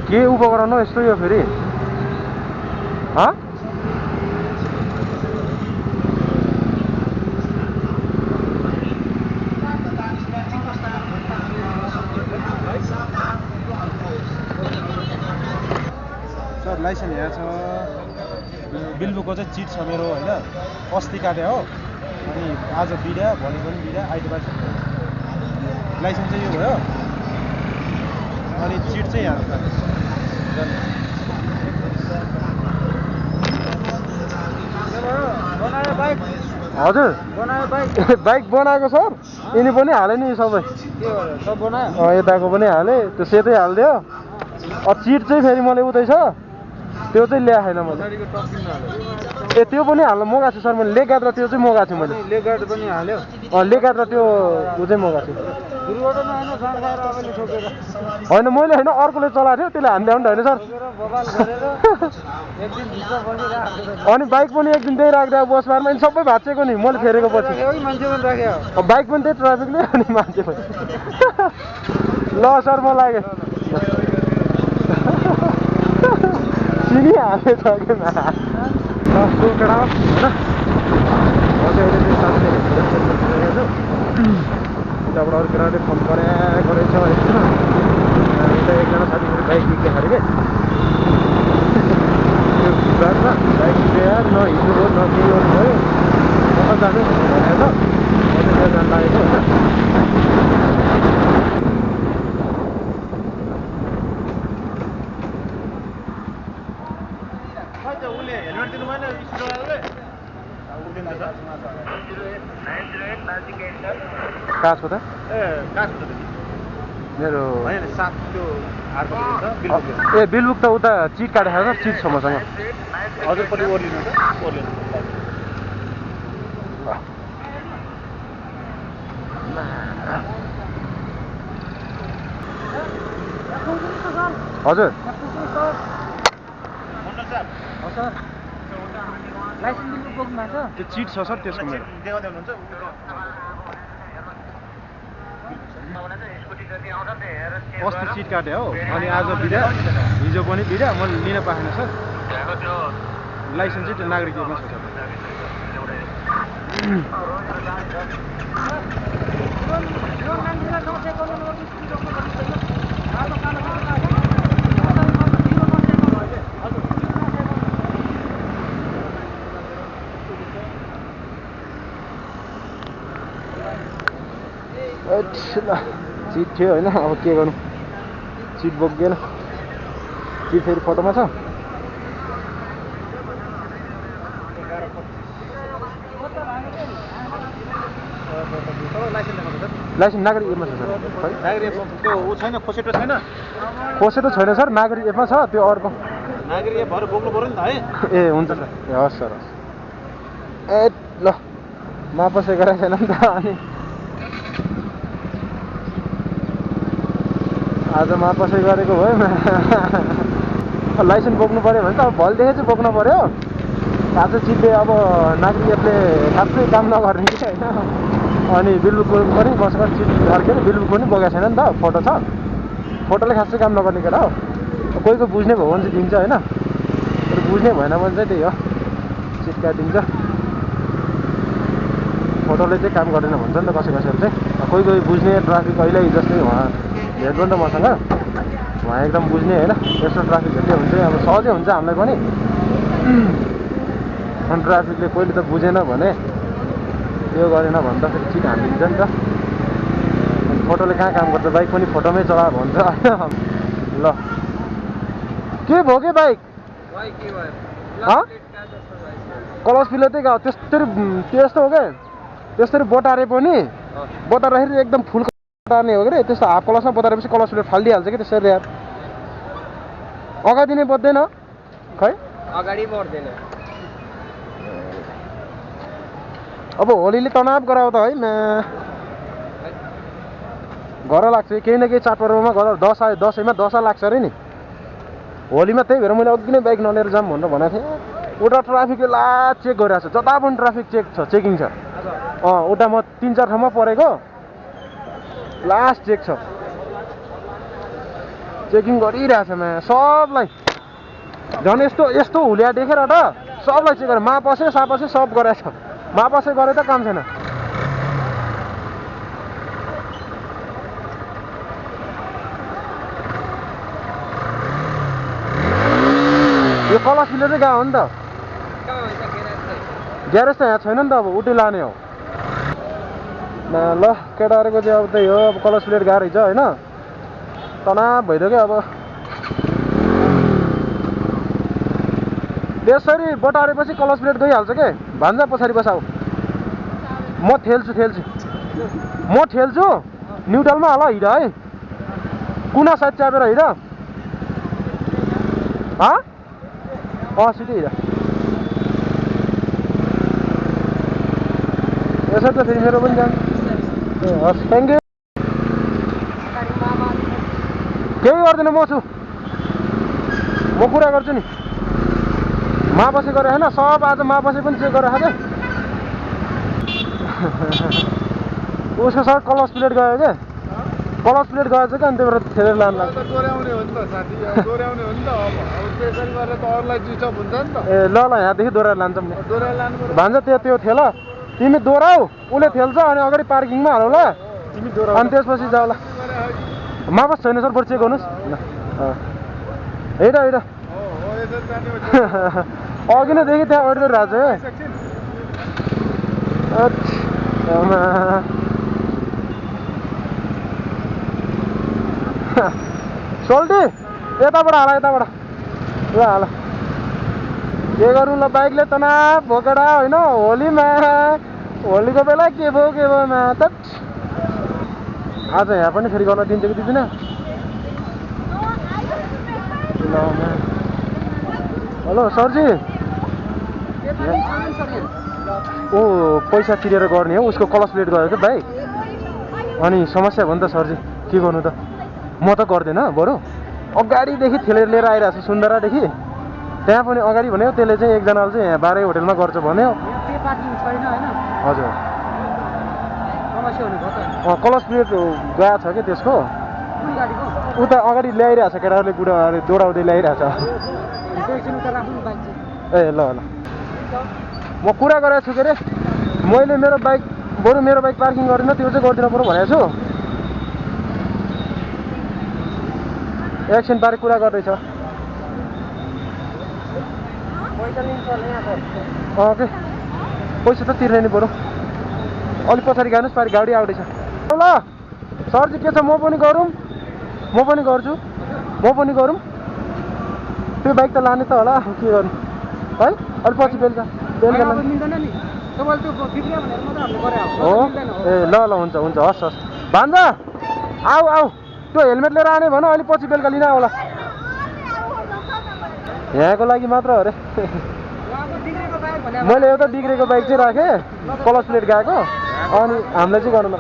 के उपकरण हो यस्तो यो फेरि सर लाइसेन्स यहाँ छ बिलबुकको चाहिँ चिट छ मेरो होइन अस्ति काटे हो अनि आज बिदा भोलि पनि बिदा आइतबार लाइसेन्स चाहिँ यो भयो अनि चिट चाहिँ यहाँ हजुर बाइक बनाएको सर यिनी पनि हाले नि सबै यताको पनि हाले त्यो सेतै हालिदियो चिट चाहिँ फेरि मलाई उतै छ त्यो चाहिँ ल्याएको छैन मैले ए त्यो पनि हाल्नु मगाएको छु सर मैले लेग गार्ड र त्यो चाहिँ मगाएको छु मैले लेग गार्ड पनि हाल्यो लेग गार्ड र त्यो ऊ चाहिँ मगाएको छु होइन मैले होइन अर्कोले चलाएको थियो त्यसले हान्दै होइन सर अनि बाइक पनि एक दिन त्यही राख्दा बस बारमा अनि सबै भाँचेको नि मैले फेरेको पछि बाइक पनि त्यही ट्राफिकले अनि मान्छे पनि ल सर म लागेँ चिनी हाले छ कि केटा होइन त्यहाँबाट अरू केटाले फोन गरेको रहेछ एकजना साथीहरू बाइक बिग्दाखेरि के बाटोमा बाइक बिग्रियो न हिँड्नु भयो न केही गर्नु भयो कता जानु भनेर त जान लागेको होइन काठको त मेरो ए बिलबुक त उता चिट काटेको छ चिट छ मसँग हजुरपट्टि ओर्लिनु हजुर त्यो चिट छ सर त्यसको मेरो अस्ति चिट काटे हो अनि आज बिदा हिजो पनि बिदा मैले लिन पाएन सर लाइसेन्स चाहिँ त्यो नागरिकमा छ चिट थियो होइन अब के गर्नु चिट बोकिएन चिट फेरि फोटोमा छ लाइसेन्स नागरिक एपमा छ सर खोसेटो छैन सर नागरिक एपमा छ त्यो अर्को नागरिक एप भएर बोक्नु पर्यो नि त है ए हुन्छ सर ए हस् सर हस् ए ल मापसै गराएको छैन नि त अनि आज मापसै गरेको भयो लाइसेन्स बोक्नु पऱ्यो भने त अब भोलिदेखि चाहिँ बोक्नु पऱ्यो आज चिटले अब नागरिक एपले खासै काम नगर्ने कि होइन अनि बिलबुक पनि बसेर चिट अर्केर बिलबुक पनि बोकेको छैन नि त फोटो छ फोटोले खासै काम नगर्ने केटा हो कोही को बुझ्ने भयो भने चाहिँ दिन्छ होइन तर बुझ्ने भएन भने चाहिँ त्यही हो चिट काटिदिन्छ फोटोले चाहिँ काम गर्दैन भन्छ नि त कसै कसैले चाहिँ कोही कोही बुझ्ने ट्राफिक अहिले जस्तै उहाँ भेट्नु नि त मसँग उहाँ एकदम बुझ्ने होइन यस्तो ट्राफिक भेट्यो भने चाहिँ अब सहजै हुन्छ हामीलाई पनि अनि ट्राफिकले कोहीले त बुझेन भने यो गरेन भने त फेरि चिट हालिदिन्छ नि त अनि फोटोले कहाँ काम गर्छ बाइक पनि फोटोमै चला भन्छ होइन ल के भयो के बाइक कलस प्लेटै गयो त्यस्तो हो क्या त्यसरी बटारे पनि बटार्दाखेरि एकदम फुल बटार्ने हो कि त्यस्तो हाफ कलसमा बटारेपछि कलस प्लेट फालिदिइहाल्छ कि त्यसरी यार अगाडि नै बज्दैन खै अगाडि बढ्दैन अब होलीले तनाव गराउ त है घर लाग्छ केही न केही चाडपर्वमा घर दसैँमा दशा लाग्छ अरे नि होलीमा त्यही भएर मैले अघि नै बाइक नलिएर जाम भनेर भनेको थिएँ उता ट्राफिकले ला चेक गरिरहेको छ जता पनि ट्राफिक चेकिङ छ उता म 3-4 ठाउँमा परेको लास्ट चेक छ चेकिङ गरिरहेछ मा सबलाई झन् यस्तो यस्तो हुलिया देखेर त सबलाई चेक गरेर मापसे सापसे सब गरेछ मापसे गरे त काम छैन यो कलस फिलेर चाहिँ गयो हो नि त ग्यारेज त यहाँ छैन नि त अब उतै लाने हो ल केटाहरूको चाहिँ अब त्यही हो अब कलस प्लेट गएको रहेछ होइन तनाव भइदियो क्या अब त्यसरी बटारेपछि कलस प्लेट गइहाल्छ के भान्जा पछाडि बसाऊ म ठेल्छु न्युट्रलमा होला हिँड है कुना साइड च्यापेर हिँड सिधै हिँड यसो त फेरि मेरो पनि जान्छ ए हस् थ्याङ्क यू केही गर्दैन म छु म कुरा गर्छु नि मापसे गरे होइन सब आज मापसे पनि चेक गरेर क्या उसको सर कलस प्लेट गयो क्या कलस प्लेट गएछ क्या अनि त्यही भएर ठेलेर लानु लाग्छ ए ल यहाँदेखि दोहोऱ्याएर लान्छौँ नि भान्जा त्यो ठेल तिमी दोहोऱ्याउ उसले ठेल्छ अनि अगाडि पार्किङमा हालौँला तिमी दोहोऱ्याउ अनि त्यसपछि जाऊला मापस छैन सर बरु चेक गर्नुहोस् हिँड अघि नैदेखि त्यहाँ अर्डर रहेछ सोल्टी यताबाट हाल यताबाट ल हाल के गरौँ ल बाइकले तनाव भोकेडा होइन होलीको बेला के भयो त आज यहाँ पनि फेरि गर्न दिन्छ कि दिँदैन हेलो सरजी ऊ पैसा तिरेर गर्ने हो उसको कलस प्लेट गयो क्या भाइ अनि समस्या भयो नि त सरजी के गर्नु त म त गर्दैन बरु अगाडिदेखि ठेलेर लिएर आइरहेको छु सुन्दरादेखि त्यहाँ पनि अगाडि भन्यो त्यसले चाहिँ एकजनाले चाहिँ यहाँ बाह्रै होटेलमा गर्छ भन्यो हजुर कलस प्लेट गएको छ कि त्यसको उता अगाडि ल्याइरहेको छ केटाहरूले दौडाउँदै ल्याइरहेको छ ए ल म कुरा गरेको छु के अरे मैले मेरो बाइक पार्किङ गरिनँ त्यो चाहिँ गरिदिनु पर्यो भनेको छु एकछिन पारि कुरा गर्दैछ ओके पैसा त तिर्ने नि बरु अलिक पछाडि गानुहोस् पारि गाडी आउँदैछ ल सरजी के छ म पनि गर्छु त्यो बाइक त लाने त होला के गर्नु है अलिक पछि बेलुका हो ए ल हुन्छ हस् भान्जा आऊ त्यो हेलमेट लिएर आने भन अलिक पछि बेलुका लिन आउला यहाँको लागि मात्र हो अरे मैले एउटा बिग्रेको बाइक चाहिँ राखेँ कलस प्लेट गएको अनि हामीलाई चाहिँ गर्नु